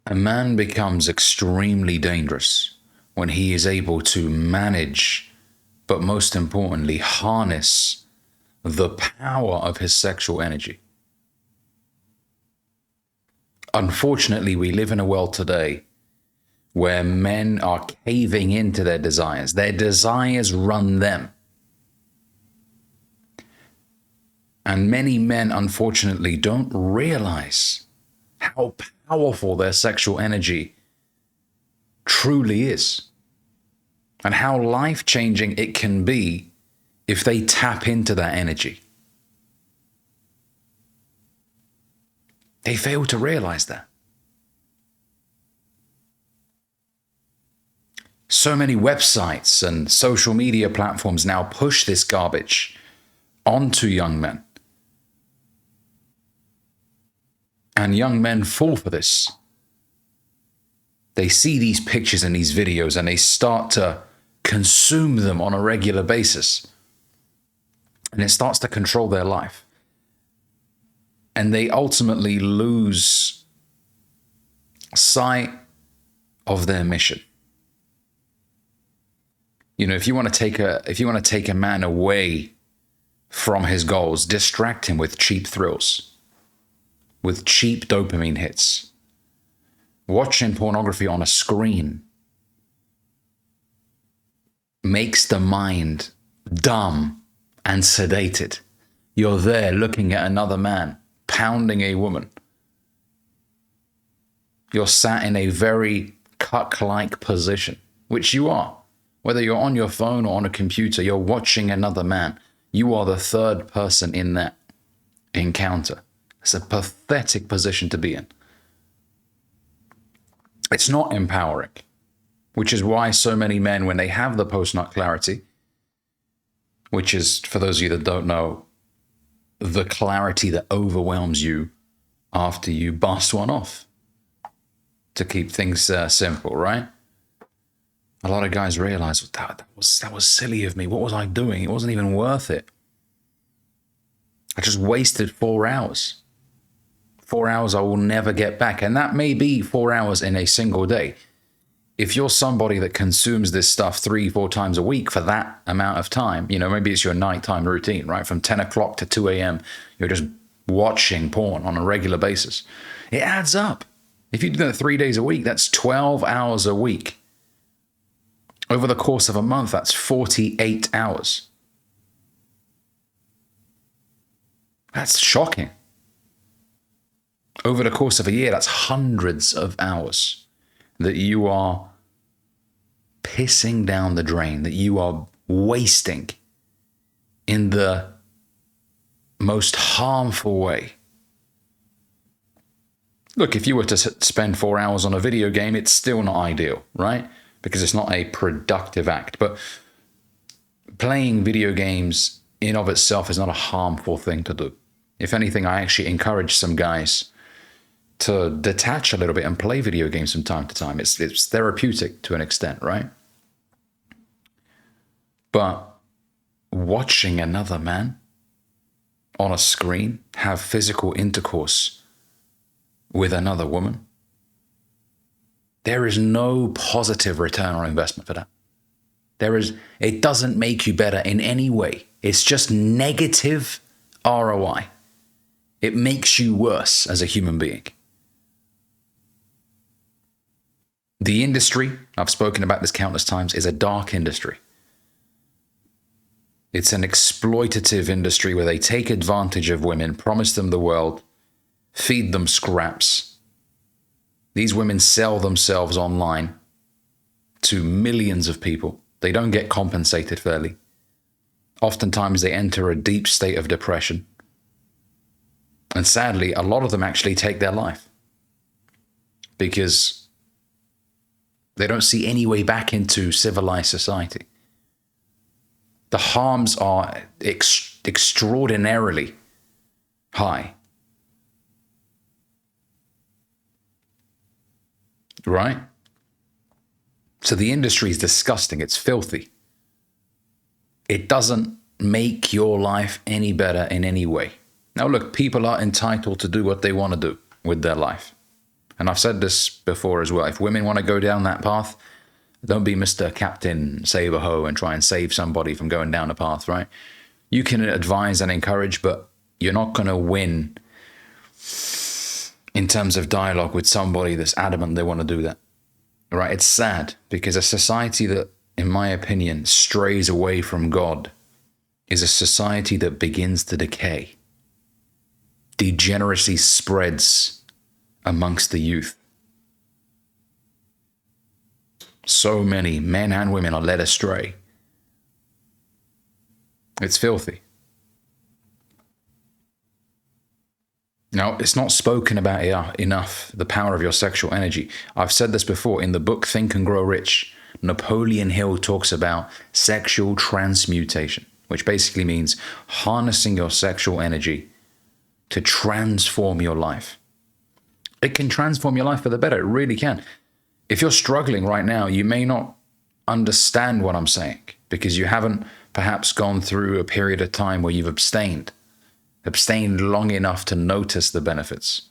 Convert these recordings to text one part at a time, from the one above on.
A man becomes extremely dangerous when he is able to manage, but most importantly, harness the power of his sexual energy. Unfortunately, we live in a world today where men are caving into their desires. Their desires run them. And many men, unfortunately, don't realize how powerful their sexual energy truly is and how life-changing it can be if they tap into that energy. They fail to realize that. So many websites and social media platforms now push this garbage onto young men. And young men fall for this. They see these pictures and these videos and they start to consume them on a regular basis. And it starts to control their life. And they ultimately lose sight of their mission. You know, if you want to take a man away from his goals, distract him with cheap thrills, with cheap dopamine hits. Watching pornography on a screen makes the mind dumb and sedated. You're there looking at another man pounding a woman. You're sat in a very cuck-like position, which you are. Whether you're on your phone or on a computer, you're watching another man. You are the third person in that encounter. It's a pathetic position to be in. It's not empowering, which is why so many men, when they have the post-nut clarity, which is, for those of you that don't know, the clarity that overwhelms you after you bust one off, to keep things simple, right? A lot of guys realize that was silly of me. What was I doing? It wasn't even worth it. I just wasted 4 hours. 4 hours I will never get back. And that may be 4 hours in a single day. If you're somebody that consumes this stuff 3-4 times a week for that amount of time, you know, maybe it's your nighttime routine, right? From 10 o'clock to 2 a.m., you're just watching porn on a regular basis. It adds up. If you do that 3 days a week, that's 12 hours a week. Over the course of a month, that's 48 hours. That's shocking. Over the course of a year, that's hundreds of hours that you are pissing down the drain, that you are wasting in the most harmful way. Look, if you were to spend 4 hours on a video game, it's still not ideal, right? Because it's not a productive act. But playing video games in of itself is not a harmful thing to do. If anything, I actually encourage some guys to detach a little bit and play video games from time to time. It's therapeutic to an extent, right? But watching another man on a screen have physical intercourse with another woman, there is no positive return on investment for that. It doesn't make you better in any way. It's just negative ROI. It makes you worse as a human being. The industry, I've spoken about this countless times, is a dark industry. It's an exploitative industry where they take advantage of women, promise them the world, feed them scraps. These women sell themselves online to millions of people. They don't get compensated fairly. Oftentimes they enter a deep state of depression. And sadly, a lot of them actually take their life because they don't see any way back into civilized society. The harms are extraordinarily high. Right? So the industry is disgusting. It's filthy. It doesn't make your life any better in any way. Now, look, people are entitled to do what they want to do with their life. And I've said this before as well. If women want to go down that path, don't be Mr. Captain Save-A-Ho and try and save somebody from going down a path, right? You can advise and encourage, but you're not going to win in terms of dialogue with somebody that's adamant they want to do that, right? It's sad because a society that, in my opinion, strays away from God is a society that begins to decay. Degeneracy spreads amongst the youth. So many men and women are led astray. It's filthy. Now, it's not spoken about enough, the power of your sexual energy. I've said this before in the book Think and Grow Rich. Napoleon Hill talks about sexual transmutation, which basically means harnessing your sexual energy to transform your life. It can transform your life for the better. It really can. If you're struggling right now, you may not understand what I'm saying because you haven't perhaps gone through a period of time where you've abstained long enough to notice the benefits.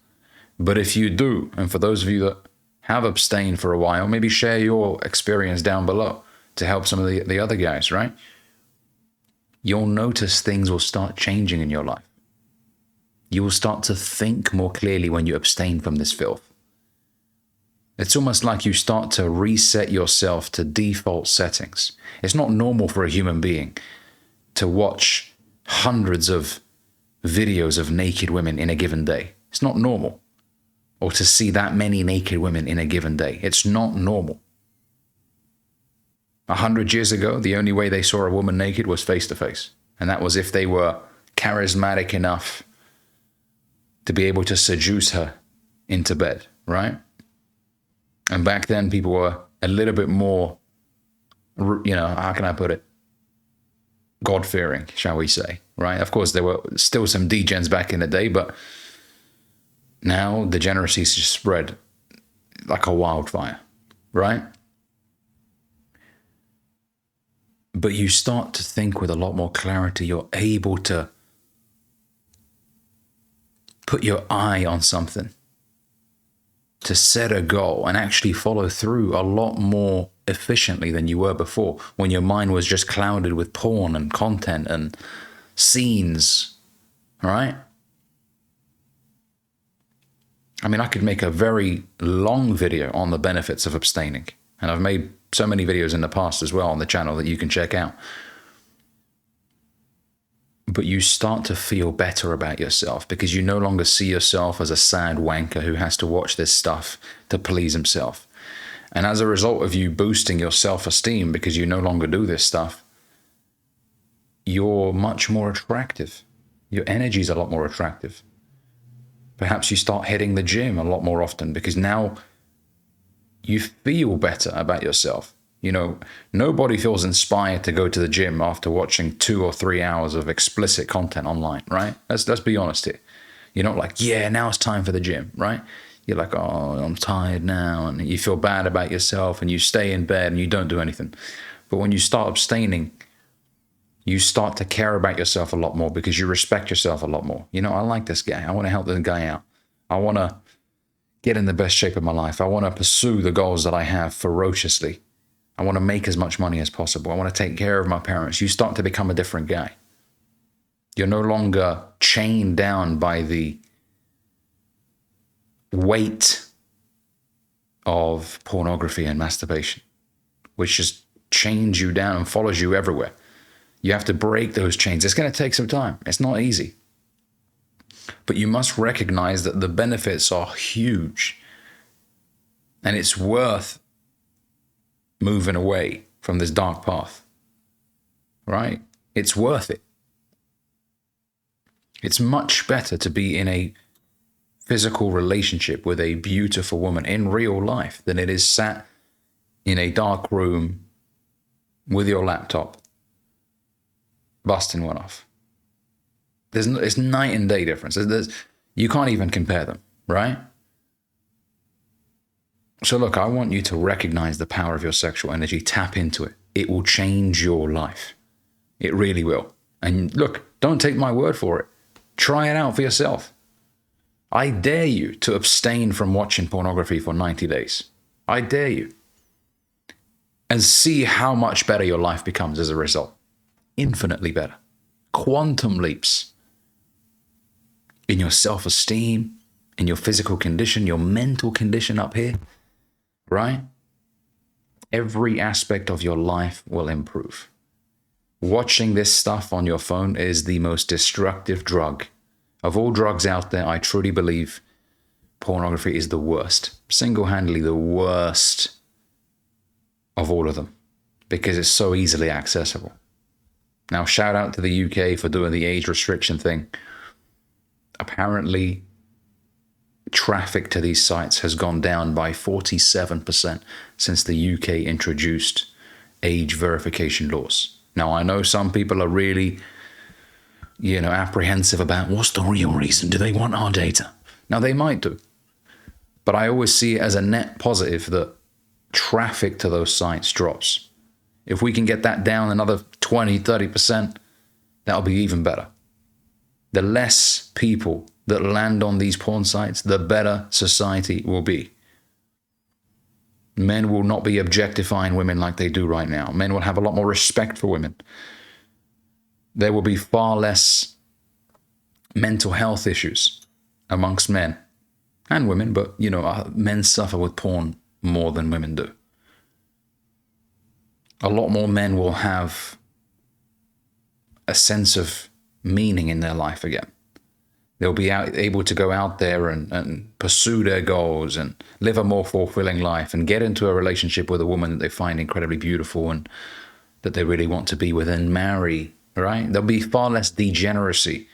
But if you do, and for those of you that have abstained for a while, maybe share your experience down below to help some of the other guys, right? You'll notice things will start changing in your life. You will start to think more clearly when you abstain from this filth. It's almost like you start to reset yourself to default settings. It's not normal for a human being to watch hundreds of videos of naked women in a given day. It's not normal. Or to see that many naked women in a given day. It's not normal. 100 years ago, the only way they saw a woman naked was face to face. And that was if they were charismatic enough to be able to seduce her into bed, right? And back then, people were a little bit more, how can I put it? God-fearing, shall we say, right? Of course, there were still some degens back in the day, but now degeneracy has just spread like a wildfire, right? But you start to think with a lot more clarity. You're able to put your eye on something, to set a goal and actually follow through a lot more efficiently than you were before, when your mind was just clouded with porn and content and scenes, right? I mean, I could make a very long video on the benefits of abstaining, and I've made so many videos in the past as well on the channel that you can check out. But you start to feel better about yourself because you no longer see yourself as a sad wanker who has to watch this stuff to please himself. And as a result of you boosting your self-esteem because you no longer do this stuff, you're much more attractive. Your energy is a lot more attractive. Perhaps you start hitting the gym a lot more often because now you feel better about yourself. You know, nobody feels inspired to go to the gym after watching 2 or 3 hours of explicit content online, right? Let's be honest here. You're not like, yeah, now it's time for the gym, right? You're like, oh, I'm tired now. And you feel bad about yourself and you stay in bed and you don't do anything. But when you start abstaining, you start to care about yourself a lot more because you respect yourself a lot more. You know, I like this guy. I want to help this guy out. I want to get in the best shape of my life. I want to pursue the goals that I have ferociously. I want to make as much money as possible. I want to take care of my parents. You start to become a different guy. You're no longer chained down by the weight of pornography and masturbation, which just chains you down and follows you everywhere. You have to break those chains. It's going to take some time. It's not easy. But you must recognize that the benefits are huge. And it's worth moving away from this dark path, right? It's worth it. It's much better to be in a physical relationship with a beautiful woman in real life than it is sat in a dark room with your laptop, busting one off. It's night and day difference. You can't even compare them, right? So look, I want you to recognize the power of your sexual energy. Tap into it. It will change your life. It really will. And look, don't take my word for it. Try it out for yourself. I dare you to abstain from watching pornography for 90 days. I dare you. And see how much better your life becomes as a result. Infinitely better. Quantum leaps. In your self-esteem, in your physical condition, your mental condition up here, right? Every aspect of your life will improve. Watching this stuff on your phone is the most destructive drug. Of all drugs out there, I truly believe pornography is the worst. Single-handedly the worst of all of them, because it's so easily accessible. Now, shout out to the UK for doing the age restriction thing. Apparently, traffic to these sites has gone down by 47% since the UK introduced age verification laws. Now, I know some people are really, apprehensive about what's the real reason. Do they want our data? Now, they might do. But I always see it as a net positive that traffic to those sites drops. If we can get that down another 20, 30%, that'll be even better. The less people that land on these porn sites, the better society will be. Men will not be objectifying women like they do right now. Men will have a lot more respect for women. There will be far less mental health issues amongst men and women, but, men suffer with porn more than women do. A lot more men will have a sense of meaning in their life again. They'll be able to go out there and pursue their goals and live a more fulfilling life and get into a relationship with a woman that they find incredibly beautiful and that they really want to be with and marry, right? There'll be far less degeneracy.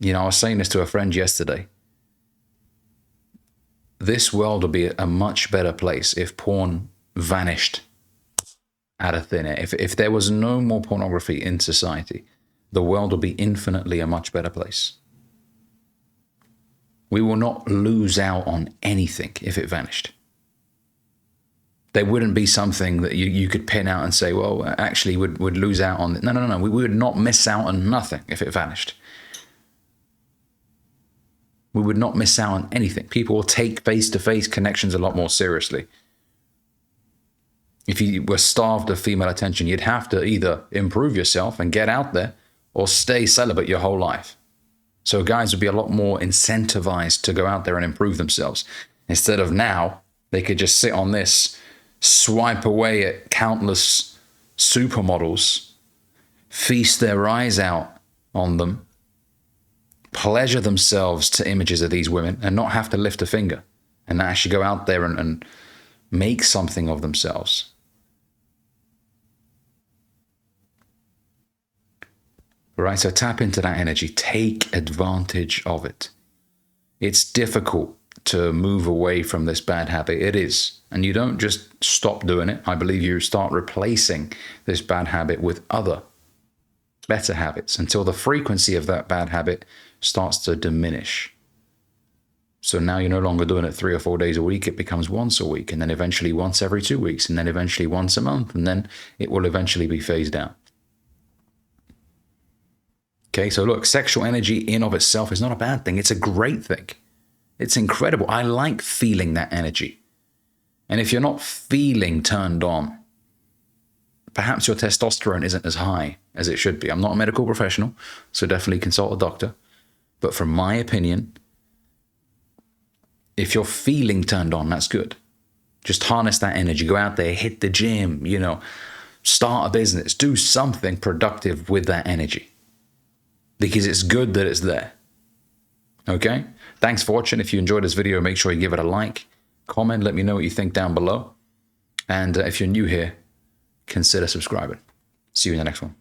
I was saying this to a friend yesterday. This world will be a much better place if porn vanished out of thin air. If there was no more pornography in society, the world will be infinitely a much better place. We will not lose out on anything if it vanished. There wouldn't be something that you could pin out and say, well, actually would lose out on. No. We would not miss out on nothing if it vanished. We would not miss out on anything. People will take face-to-face connections a lot more seriously. If you were starved of female attention, you'd have to either improve yourself and get out there or stay celibate your whole life. So guys would be a lot more incentivized to go out there and improve themselves. Instead of now, they could just sit on this, swipe away at countless supermodels, feast their eyes out on them, pleasure themselves to images of these women and not have to lift a finger and actually go out there and make something of themselves. Right, so tap into that energy. Take advantage of it. It's difficult to move away from this bad habit. It is. And you don't just stop doing it. I believe you start replacing this bad habit with other better habits until the frequency of that bad habit starts to diminish. So now you're no longer doing it 3 or 4 days a week. It becomes once a week, and then eventually once every 2 weeks, and then eventually once a month, and then it will eventually be phased out. Okay, so look, sexual energy in of itself is not a bad thing. It's a great thing. It's incredible. I like feeling that energy. And if you're not feeling turned on, perhaps your testosterone isn't as high as it should be. I'm not a medical professional, so definitely consult a doctor. But from my opinion, if you're feeling turned on, that's good. Just harness that energy. Go out there, hit the gym, start a business, do something productive with that energy. Because it's good that it's there. Okay? Thanks for watching. If you enjoyed this video, make sure you give it a like, comment, let me know what you think down below. And if you're new here, consider subscribing. See you in the next one.